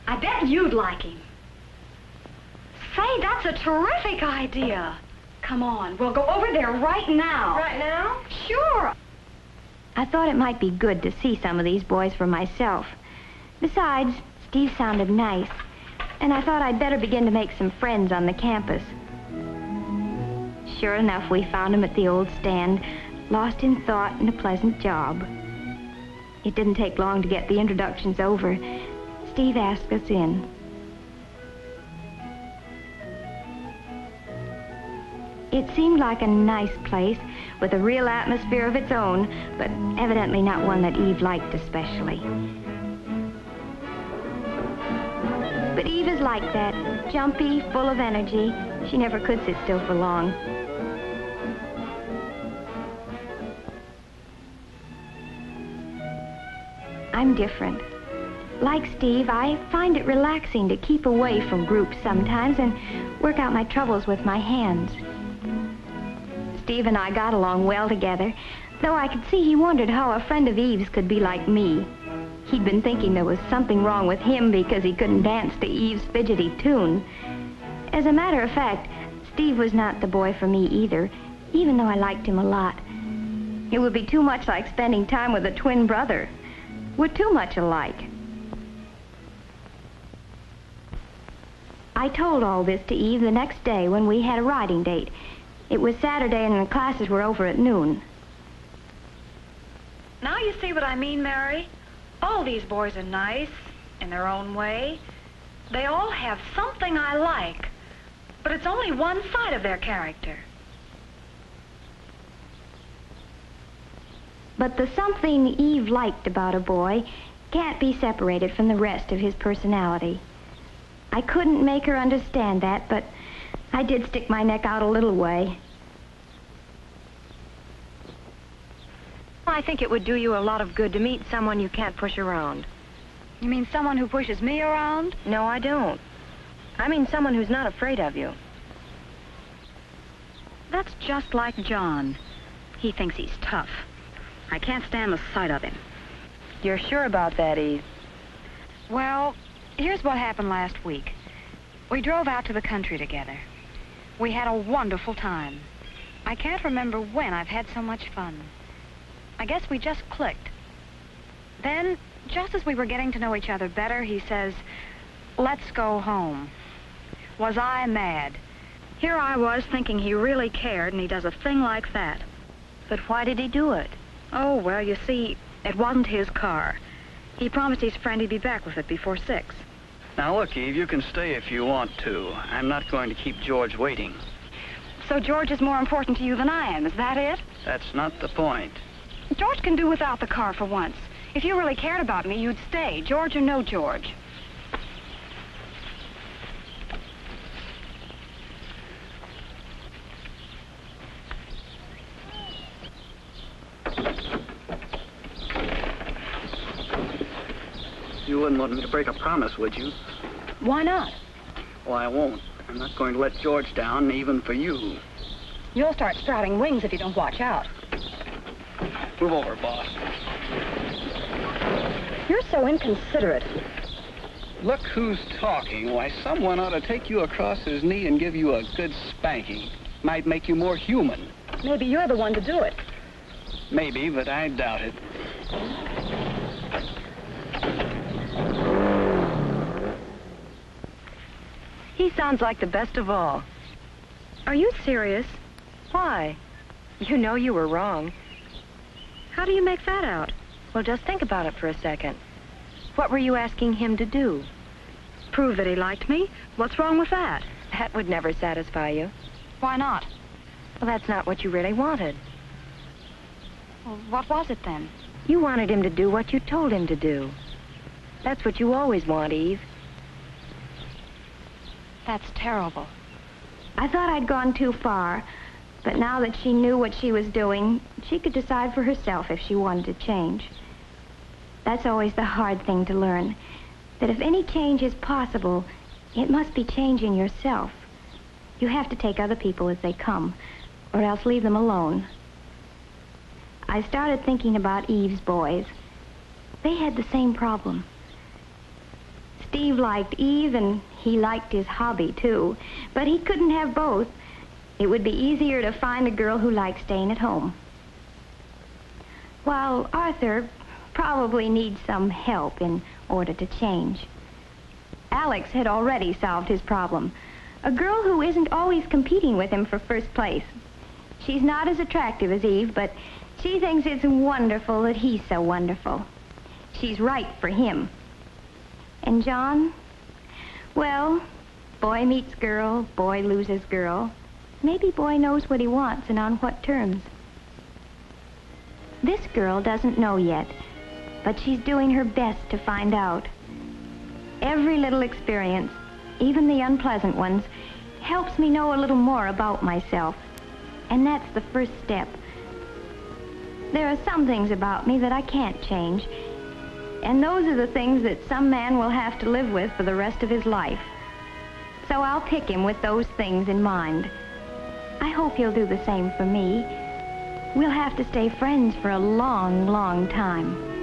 I bet you'd like him. Say, that's a terrific idea. Come on, we'll go over there right now. Right now? Sure. I thought it might be good to see some of these boys for myself. Besides, Steve sounded nice, and I thought I'd better begin to make some friends on the campus. Sure enough, we found him at the old stand, lost in thought and a pleasant job. It didn't take long to get the introductions over. Steve asked us in. It seemed like a nice place with a real atmosphere of its own, but evidently not one that Eve liked especially. But Eve is like that, jumpy, full of energy. She never could sit still for long. I'm different. Like Steve, I find it relaxing to keep away from groups sometimes and work out my troubles with my hands. Steve and I got along well together, though I could see he wondered how a friend of Eve's could be like me. He'd been thinking there was something wrong with him because he couldn't dance to Eve's fidgety tune. As a matter of fact, Steve was not the boy for me either, even though I liked him a lot. It would be too much like spending time with a twin brother. We're too much alike. I told all this to Eve the next day when we had a riding date. It was Saturday and the classes were over at noon. Now you see what I mean, Mary? All these boys are nice in their own way. They all have something I like, but it's only one side of their character. But the something Eve liked about a boy can't be separated from the rest of his personality. I couldn't make her understand that, but I did stick my neck out a little way. I think it would do you a lot of good to meet someone you can't push around. You mean someone who pushes me around? No, I don't. I mean someone who's not afraid of you. That's just like John. He thinks he's tough. I can't stand the sight of him. You're sure about that, Eve? Well, here's what happened last week. We drove out to the country together. We had a wonderful time. I can't remember when I've had so much fun. I guess we just clicked. Then, just as we were getting to know each other better, he says, "Let's go home." Was I mad? Here I was thinking he really cared, and he does a thing like that. But why did he do it? Oh, well, you see, it wasn't his car. He promised his friend he'd be back with it before 6. Now, look, Eve, you can stay if you want to. I'm not going to keep George waiting. So George is more important to you than I am, is that it? That's not the point. George can do without the car for once. If you really cared about me, you'd stay, George or no George. You wouldn't want me to break a promise, would you? Why not? Well, I won't. I'm not going to let George down, even for you. You'll start sprouting wings if you don't watch out. Move over, boss. You're so inconsiderate. Look who's talking. Why, someone ought to take you across his knee and give you a good spanking. Might make you more human. Maybe you're the one to do it. Maybe, but I doubt it. He sounds like the best of all. Are you serious? Why? You know you were wrong. How do you make that out? Well, just think about it for a second. What were you asking him to do? Prove that he liked me? What's wrong with that? That would never satisfy you. Why not? Well, that's not what you really wanted. Well, what was it then? You wanted him to do what you told him to do. That's what you always want, Eve. That's terrible. I thought I'd gone too far, but now that she knew what she was doing, she could decide for herself if she wanted to change. That's always the hard thing to learn, that if any change is possible, it must be changing yourself. You have to take other people as they come, or else leave them alone. I started thinking about Eve's boys. They had the same problem. Steve liked Eve, and he liked his hobby, too. But he couldn't have both. It would be easier to find a girl who liked staying at home. While Arthur probably needs some help in order to change. Alex had already solved his problem. A girl who isn't always competing with him for first place. She's not as attractive as Eve, but she thinks it's wonderful that he's so wonderful. She's right for him. And John? Well, boy meets girl, boy loses girl. Maybe boy knows what he wants and on what terms. This girl doesn't know yet, but she's doing her best to find out. Every little experience, even the unpleasant ones, helps me know a little more about myself. And that's the first step. There are some things about me that I can't change. And those are the things that some man will have to live with for the rest of his life. So I'll pick him with those things in mind. I hope he'll do the same for me. We'll have to stay friends for a long, long time.